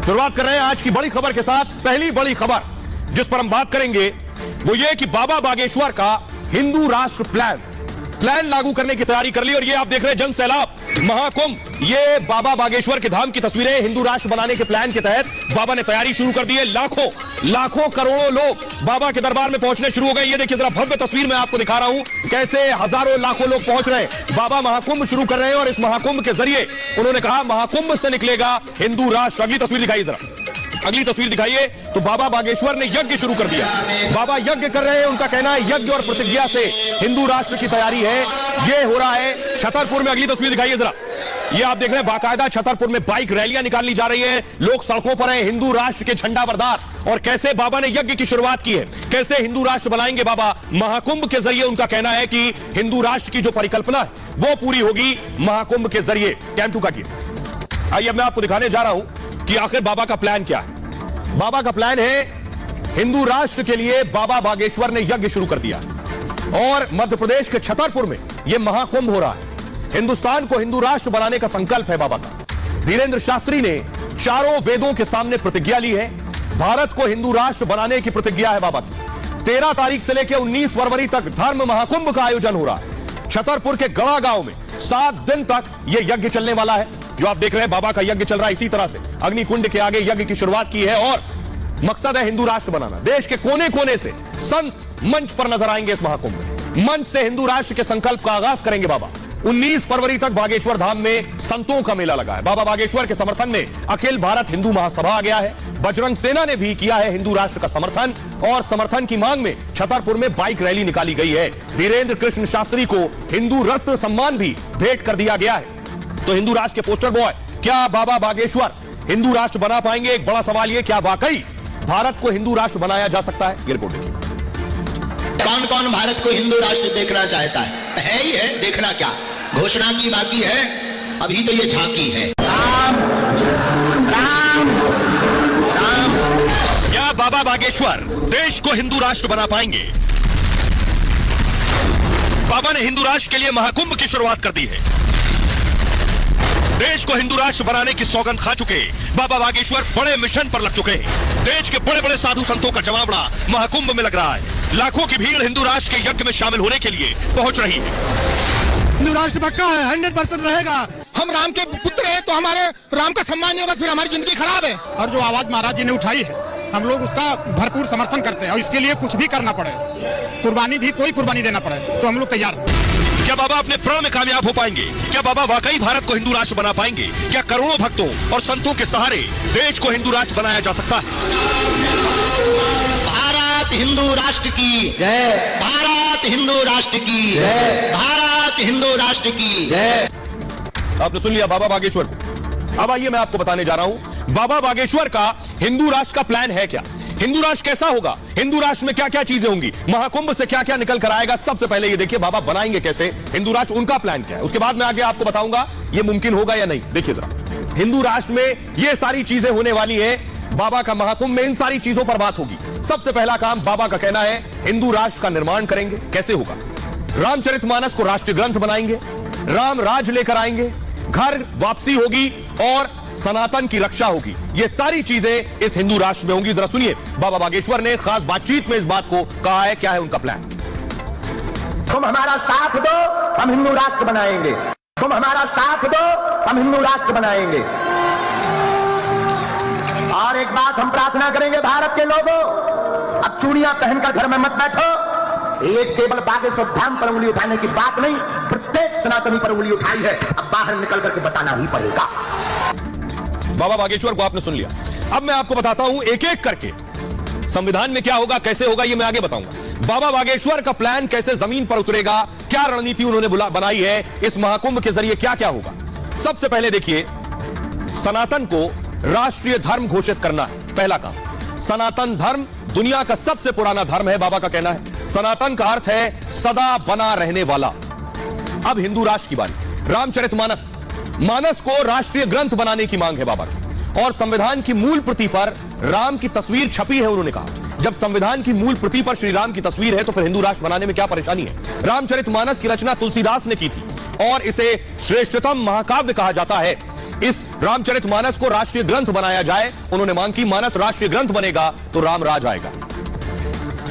शुरुआत कर रहे हैं आज की बड़ी खबर के साथ। पहली बड़ी खबर जिस पर हम बात करेंगे वो ये कि बाबा बागेश्वर का हिंदू राष्ट्र प्लान लागू करने की तैयारी कर ली। और ये आप देख रहे हैं जन सैलाब महाकुंभ, ये बाबा बागेश्वर के धाम की तस्वीरें। हिंदू राष्ट्र बनाने के प्लान के तहत बाबा ने तैयारी शुरू कर दी है। लाखों करोड़ों लोग बाबा के दरबार में पहुंचने शुरू हो गए। ये देखिए जरा भव्य तस्वीर मैं आपको दिखा रहा हूं कैसे हजारों लाखों लोग पहुंच रहे हैं। बाबा महाकुंभ शुरू कर रहे हैं और इस महाकुंभ के जरिए उन्होंने कहा महाकुंभ से निकलेगा हिंदू राष्ट्र। अगली तस्वीर दिखाइए जरा, अगली तस्वीर दिखाइए। तो बाबा बागेश्वर ने यज्ञ शुरू कर दिया। बाबा यज्ञ कर रहे हैं। उनका कहना है यज्ञ और प्रतिज्ञा से हिंदू राष्ट्र की तैयारी है। ये हो रहा है छतरपुर में। अगली तस्वीर दिखाइए जरा, ये आप देख रहे हैं बाकायदा छतरपुर में बाइक रैलियां निकाली जा रही हैं। लोग सड़कों पर हैं हिंदू राष्ट्र के झंडा बरदार। और कैसे बाबा ने यज्ञ की शुरुआत की है, कैसे हिंदू राष्ट्र बनाएंगे बाबा महाकुंभ के जरिए। उनका कहना है कि हिंदू राष्ट्र की जो परिकल्पना है वो पूरी होगी महाकुंभ के जरिए। कैंप 2 काटिए। आइए मैं आपको दिखाने जा रहा हूं कि आखिर बाबा का प्लान क्या है। बाबा का प्लान है हिंदू राष्ट्र के लिए बाबा बागेश्वर ने यज्ञ शुरू कर दिया और मध्य प्रदेश के छतरपुर में यह महाकुंभ हो रहा है। हिंदुस्तान को हिंदू राष्ट्र बनाने का संकल्प है बाबा का। धीरेन्द्र शास्त्री ने चारों वेदों के सामने प्रतिज्ञा ली है। भारत को हिंदू राष्ट्र बनाने की प्रतिज्ञा है बाबा की। 13 तारीख से लेकर 19 फरवरी तक धर्म महाकुंभ का आयोजन हो रहा है। छतरपुर के गड़ा गांव में 7 दिन तक यह यज्ञ चलने वाला है। जो आप देख रहे हैं बाबा का यज्ञ चल रहा है इसी तरह से। अग्निकुंड के आगे यज्ञ की शुरुआत की है और मकसद है हिंदू राष्ट्र बनाना। देश के कोने कोने से संत मंच पर नजर आएंगे इस महाकुंभ में। मंच से हिंदू राष्ट्र के संकल्प का आगाज करेंगे बाबा। 19 फरवरी तक बागेश्वर धाम में संतों का मेला लगा है। बाबा बागेश्वर के समर्थन में अखिल भारत हिंदू महासभा आ गया है। बजरंग सेना ने भी किया है हिंदू राष्ट्र का समर्थन और समर्थन की मांग में छतरपुर में बाइक रैली निकाली गई है। धीरेन्द्र कृष्ण शास्त्री को हिंदू रत्न सम्मान भी भेंट कर दिया गया है। तो हिंदू राष्ट्र के पोस्टर बॉय, क्या बाबा बागेश्वर हिंदू राष्ट्र बना पाएंगे? एक बड़ा सवाल ये, क्या वाकई भारत को हिंदू राष्ट्र बनाया जा सकता है? ये रिपोर्ट देखिए। कौन कौन भारत को हिंदू राष्ट्र देखना चाहता है ही है, देखना क्या, घोषणा की बाकी है, अभी तो ये झांकी है। राम राम राम। क्या बाबा बागेश्वर देश को हिंदू राष्ट्र बना पाएंगे? बाबा ने हिंदू राष्ट्र के लिए महाकुंभ की शुरुआत कर दी है। देश को हिंदू राष्ट्र बनाने की सौगंध खा चुके बाबा बागेश्वर बड़े मिशन पर लग चुके हैं। देश के बड़े बड़े साधु संतों का जमावड़ा महाकुंभ में लग रहा है। लाखों की भीड़ हिंदू राष्ट्र के यज्ञ में शामिल होने के लिए पहुंच रही है। हिंदू राष्ट्र पक्का है, 100% रहेगा। हम राम के पुत्र हैं तो हमारे राम का सम्मान नहीं होगा फिर हमारी जिंदगी खराब है। और जो आवाज महाराज जी ने उठाई है हम लोग उसका भरपूर समर्थन करते हैं और इसके लिए कुछ भी करना पड़े, कुर्बानी भी, कोई कुर्बानी देना पड़े तो हम लोग तैयार हैं। क्या बाबा अपने प्रण में कामयाब हो पाएंगे? क्या बाबा वाकई भारत को हिंदू राष्ट्र बना पाएंगे? क्या करोड़ों भक्तों और संतों के सहारे देश को हिंदू राष्ट्र बनाया जा सकता है? भारत हिंदू राष्ट्र की जय, भारत हिंदू राष्ट्र की जय, भारत हिंदू राष्ट्र की जय। आपने सुन लिया बाबा बागेश्वर को। अब आइए मैं आपको बताने जा रहा हूं बाबा बागेश्वर का हिंदू राष्ट्र का प्लान है क्या। हिंदू राष्ट्र कैसा होगा, हिंदू राष्ट्र में क्या क्या चीजें होंगी, महाकुंभ से क्या क्या निकल कर आएगा। सबसे पहले ये देखिए बाबा बनाएंगे कैसे हिंदू राष्ट्र, उनका प्लान क्या है। उसके बाद मैं आगे आपको बताऊंगा ये मुमकिन होगा या नहीं। देखिए जरा, हिंदू राष्ट्र में ये सारी चीजें होने वाली है। बाबा का महाकुंभ में इन सारी चीजों पर बात होगी। सबसे पहला काम बाबा का कहना है हिंदू राष्ट्र का निर्माण करेंगे। कैसे होगा? रामचरितमानस को राष्ट्रीय ग्रंथ बनाएंगे, राम राज लेकर आएंगे, घर वापसी होगी और सनातन की रक्षा होगी। ये सारी चीजें इस हिंदू राष्ट्र में होंगी। जरा सुनिए बाबा बागेश्वर ने खास बातचीत में इस बात को कहा है। क्या है उनका प्लान? तुम हमारा साथ दो, हम हिंदू राष्ट्र बनाएंगे। तुम हमारा साथ दो, हम हिंदू राष्ट्र बनाएंगे। और एक बात हम प्रार्थना करेंगे भारत के लोगों, अब चूड़ियां पहनकर घर में मत बैठो। एक केवल बागेश्वर धाम पर उंगली उठाने की बात नहीं, प्रत्येक सनातनी पर उंगली उठाई है। अब बाहर निकल करके बताना ही पड़ेगा। बाबा बागेश्वर को आपने सुन लिया। अब मैं आपको बताता हूं एक एक करके संविधान में क्या होगा, कैसे होगा, ये मैं आगे बताऊंगा। बाबा बागेश्वर का प्लान कैसे जमीन पर उतरेगा, क्या रणनीति उन्होंने बनाई है, इस महाकुंभ के जरिए क्या क्या होगा। सबसे पहले देखिए, सनातन को राष्ट्रीय धर्म घोषित करना है पहला काम। सनातन धर्म दुनिया का सबसे पुराना धर्म है, बाबा का कहना है। सनातन का अर्थ है सदा बना रहने वाला। अब हिंदू राष्ट्र की बारी। रामचरितमानस को राष्ट्रीय ग्रंथ बनाने की मांग है बाबा की और संविधान की मूल प्रति पर राम की तस्वीर छपी है। उन्होंने कहा जब संविधान की मूल प्रति पर श्री राम की तस्वीर है तो फिर हिंदू राष्ट्र बनाने में क्या परेशानी है। रामचरितमानस की रचना तुलसीदास ने की थी और इसे श्रेष्ठतम महाकाव्य कहा जाता है। इस रामचरितमानस को राष्ट्रीय ग्रंथ बनाया जाए। उन्होंने मांग की मानस राष्ट्रीय ग्रंथ बनेगा तो राम राज आएगा।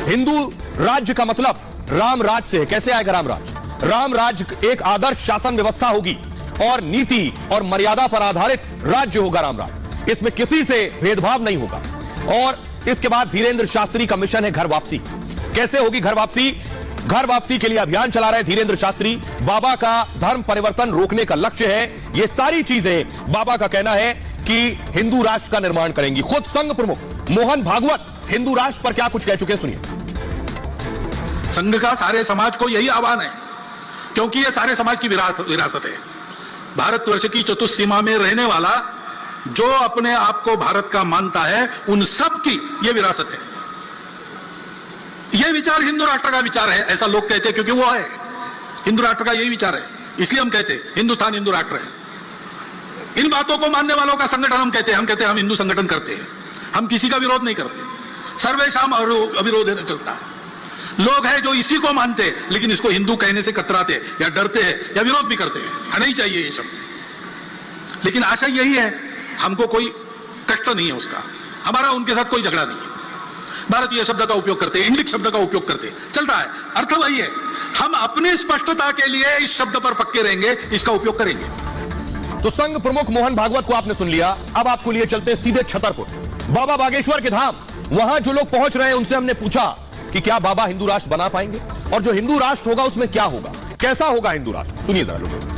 हिंदू राज्य का मतलब राम राज से है। कैसे आएगा राम राज? राम राज एक आदर्श शासन व्यवस्था होगी और नीति और मर्यादा पर आधारित राज्य होगा राम राज। इसमें किसी से भेदभाव नहीं होगा। और इसके बाद धीरेन्द्र शास्त्री का मिशन है घर वापसी। कैसे होगी घर वापसी? घर वापसी के लिए अभियान चला रहे धीरेन्द्र शास्त्री। बाबा का धर्म परिवर्तन रोकने का लक्ष्य है। ये सारी चीजें बाबा का कहना है कि हिंदू राष्ट्र का निर्माण करेंगी। खुद संघ प्रमुख मोहन भागवत हिंदू राष्ट्र पर क्या कुछ कह चुके हैं, सुनिए। संघ का सारे समाज को यही आह्वान है, क्योंकि ये सारे समाज की विरासत है। भारतवर्ष की चतुसीमा में रहने वाला जो अपने आप को भारत का मानता है, उन सब की यह विरासत है। यह विचार हिंदू राष्ट्र का विचार है, ऐसा लोग कहते हैं, क्योंकि वो है हिंदू राष्ट्र का यही विचार है। इसलिए हम कहते हैं हिंदुस्तान हिंदू राष्ट्र है। इन बातों को मानने वालों का संगठन हम कहते हैं हम हिंदू संगठन करते हैं। हम किसी का विरोध नहीं करते, सर्वेशाम अविरोध चलता है। लोग हैं जो इसी को मानते लेकिन इसको हिंदू कहने से कतराते या डरते हैं या विरोध भी करते हैं। नहीं चाहिए ये शब्द, लेकिन आशा यही है, हमको कोई कष्ट नहीं है उसका, हमारा उनके साथ कोई झगड़ा नहीं है। भारतीय शब्द का उपयोग करते हैं, इंग्लिश शब्द का उपयोग करते हैं, चलता है, अर्थ वही है। हम अपनी स्पष्टता के लिए इस शब्द पर पक्के रहेंगे, इसका उपयोग करेंगे। तो संघ प्रमुख मोहन भागवत को आपने सुन लिया। अब आपको लिए चलते सीधे छतरपुर, बाबा बागेश्वर के धाम। वहां जो लोग पहुंच रहे हैं उनसे हमने पूछा कि क्या बाबा हिंदू राष्ट्र बना पाएंगे, और जो हिंदू राष्ट्र होगा उसमें क्या होगा, कैसा होगा हिंदू राष्ट्र, सुनिए जरा लोगों।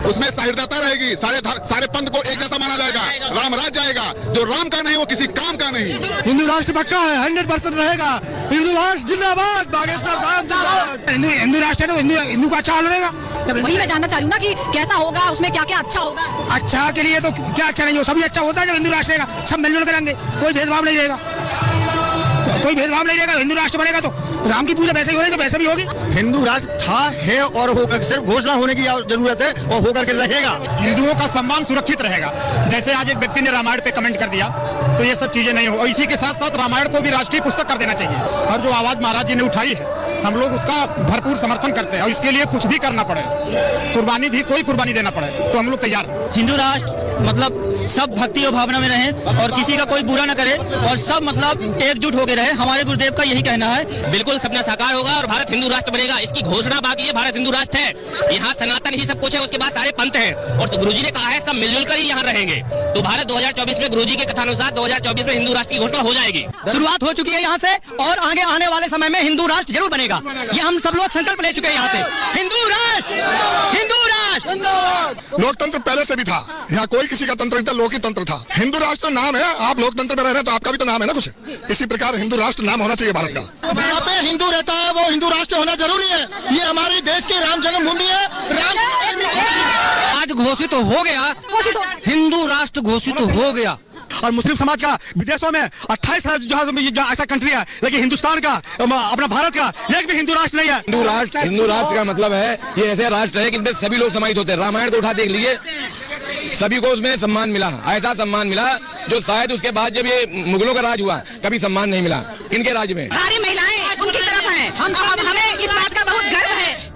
उसमें सहृदयता रहेगी, सारे पंथ को एक जैसा माना जाएगा, राम राज जाएगा। जो राम का नहीं वो किसी काम का नहीं। हिंदू राष्ट्र पक्का है, 100% रहेगा। हिंदू राष्ट्र जिंदाबाद, बागेश्वर धाम जिंदाबाद। हिंदू राष्ट्र है तो हिंदू का अच्छा हाल रहेगा। वही मैं जानना चाह रही हूँ ना कि कैसा होगा, उसमें क्या क्या अच्छा होगा। अच्छा के लिए तो क्या अच्छा नहीं हो, सभी अच्छा होता है जब हिंदू राष्ट्र रहेगा। सब मिलजुल करेंगे, कोई भेदभाव नहीं रहेगा, कोई भेदभाव नहीं रहेगा। हिंदू राष्ट्र बनेगा तो राम की पूजा वैसे ही हो रही तो वैसे भी होगी। हिंदू राष्ट्र था, है और होगा, सिर्फ घोषणा होने की जरूरत है और होकर के रहेगा। हिंदुओं का सम्मान सुरक्षित रहेगा। जैसे आज एक व्यक्ति ने रामायण पे कमेंट कर दिया, तो ये सब चीजें नहीं हो। और इसी के साथ साथ रामायण को भी राष्ट्रीय पुस्तक कर देना चाहिए। और जो आवाज महाराज जी ने उठाई है, हम लोग उसका भरपूर समर्थन करते हैं। और इसके लिए कुछ भी करना पड़े, कुर्बानी भी, कोई कुर्बानी देना पड़े, तो हम लोग तैयार हैं। हिंदू राष्ट्र मतलब सब भक्ति और भावना में रहें और किसी का कोई बुरा न करे और सब मतलब एकजुट होकर रहे। हमारे गुरुदेव का यही कहना है। बिल्कुल सपना साकार होगा और भारत हिंदू राष्ट्र बनेगा। इसकी घोषणा बाकी है, भारत हिंदू राष्ट्र है। यहाँ सनातन ही सब कुछ है, उसके बाद सारे पंथ हैं। और गुरुजी ने कहा है सब मिलजुल कर ही यहाँ रहेंगे। तो भारत 2024 में गुरुजी के कथानुसार 2024 में हिंदू राष्ट्र की घोषणा हो जाएगी। शुरुआत हो चुकी है यहाँ से और आगे आने वाले समय में हिंदू राष्ट्र जरूर बनेगा। ये हम सब लोग संकल्प ले चुके हैं यहाँ से। हिंदू राष्ट्र, हिंदू राष्ट्र। लोकतंत्र पहले से भी था, यहाँ कोई किसी का तंत्र नहीं था, लोक ही तंत्र था। हिंदू राष्ट्र नाम है, आप लोकतंत्र में रह रहे हैं तो आपका भी तो नाम है ना कुछ। इसी प्रकार हिंदू राष्ट्र नाम होना चाहिए भारत का। जहाँ पे हिंदू रहता है वो हिंदू राष्ट्र होना जरूरी है। ये हमारे देश की राम जन्मभूमि है। आज घोषित हो गया, हिंदू राष्ट्र घोषित हो गया। और मुस्लिम समाज का विदेशों में 28 ऐसा कंट्री है, लेकिन हिंदुस्तान का, अपना भारत का एक भी हिंदू राष्ट्र नहीं है। हिंदू राष्ट्र का मतलब है ये ऐसे राष्ट्र है कि इनमें सभी लोग समाहित होते हैं। रामायण को उठा देख लीजिए, सभी को उसमें सम्मान मिला, ऐसा सम्मान मिला जो शायद उसके बाद जब ये मुगलों का राज हुआ कभी सम्मान नहीं मिला इनके राज्य में। सारी महिलाएं उनकी तरफ हैं। हमें इस बात का बहुत गर्व है।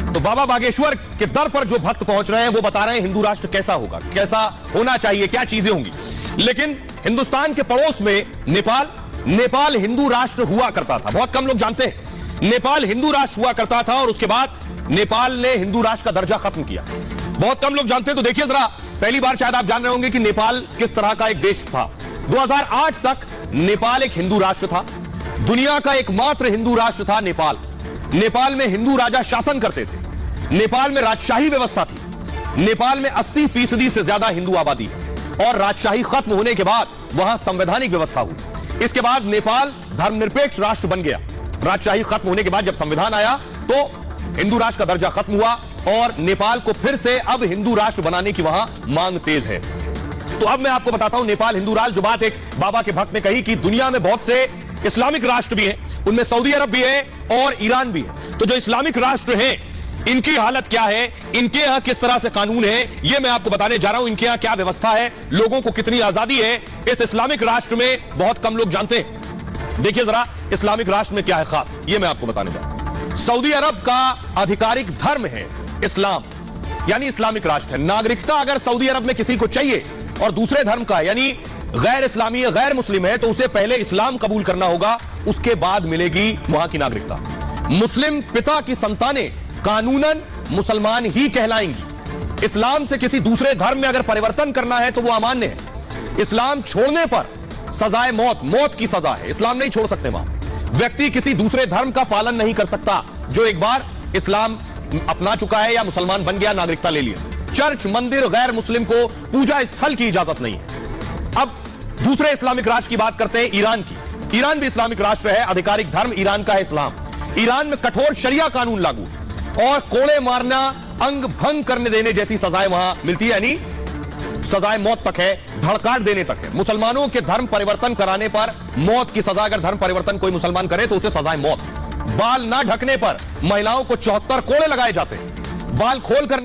तो बाबा बागेश्वर के दर पर जो भक्त पहुंच रहे हैं वो बता रहे हैं हिंदू राष्ट्र कैसा होगा, कैसा होना चाहिए, क्या चीजें होंगी। लेकिन हिंदुस्तान के पड़ोस में नेपाल हिंदू राष्ट्र हुआ करता था। बहुत कम लोग जानते हैं नेपाल हिंदू राष्ट्र हुआ करता था और उसके बाद नेपाल ने हिंदू राष्ट्र का दर्जा खत्म किया। बहुत कम लोग जानते हैं। तो देखिए जरा, पहली बार शायद आप जान रहे होंगे कि नेपाल किस तरह का एक देश था। 2008 तक नेपाल एक हिंदू राष्ट्र था। दुनिया का एकमात्र हिंदू राष्ट्र था नेपाल। नेपाल में हिंदू राजा शासन करते थे। नेपाल में राजशाही व्यवस्था थी। नेपाल में 80% से ज्यादा हिंदू आबादी है और राजशाही खत्म होने के बाद वहां संवैधानिक व्यवस्था हुई। इसके बाद नेपाल धर्मनिरपेक्ष राष्ट्र बन गया। राजशाही खत्म होने के बाद जब संविधान आया तो हिंदू राष्ट्र का दर्जा खत्म हुआ और नेपाल को फिर से अब हिंदू राष्ट्र बनाने की वहां मांग तेज है। तो अब मैं आपको बताता हूं नेपाल हिंदू राष्ट्र, जो बात एक बाबा के भक्त ने कही कि दुनिया में बहुत से इस्लामिक राष्ट्र भी हैं, उनमें सऊदी अरब भी है और ईरान भी है। तो जो इस्लामिक राष्ट्र हैं इनकी हालत क्या है, इनके यहां किस तरह से कानून है, यह मैं आपको बताने जा रहा हूं। इनके यहां क्या व्यवस्था है, लोगों को कितनी आजादी है, इस इस्लामिक राष्ट्र में बहुत कम लोग जानते हैं। देखिए जरा इस्लामिक राष्ट्र में क्या है खास, यह मैं आपको बताने जा रहा हूं। सऊदी अरब का आधिकारिक धर्म है इस्लाम। यानी इस्लामिक राष्ट्र है। नागरिकता अगर सऊदी अरब में किसी को चाहिए और दूसरे धर्म का यानी गैर इस्लामी गैर मुस्लिम है तो उसे पहले इस्लाम कबूल करना होगा, उसके बाद मिलेगी वहां की नागरिकता। मुस्लिम पिता की संतानें कानूनन मुसलमान ही कहलाएंगी। इस्लाम से किसी दूसरे धर्म में अगर परिवर्तन करना है तो वो अमान्य है। इस्लाम छोड़ने पर सजाए मौत, मौत की सजा है। इस्लाम नहीं छोड़ सकते वहां। व्यक्ति किसी दूसरे धर्म का पालन नहीं कर सकता जो एक बार इस्लाम अपना चुका है या मुसलमान बन गया, नागरिकता ले लिया। चर्च, मंदिर गैर मुस्लिम को पूजा स्थल की इजाजत नहीं है। अब दूसरे इस्लामिक राष्ट्र की बात करते हैं, ईरान की। ईरान भी इस्लामिक राष्ट्र है, आधिकारिक धर्म ईरान का है इस्लाम। ईरान में कठोर शरिया कानून लागू और कोड़े मारना, अंग भंग करने देने जैसी सजाएं वहां मिलती है, यानी सजाएं मौत तक है, धड़काट देने तक है। मुसलमानों के धर्म परिवर्तन कराने पर मौत की सजा। अगर धर्म परिवर्तन कोई मुसलमान करे तो उसे सजाएं मौत। बाल ना ढकने पर महिलाओं को 74 कोड़े लगाए जाते हैं। बाल खोलकर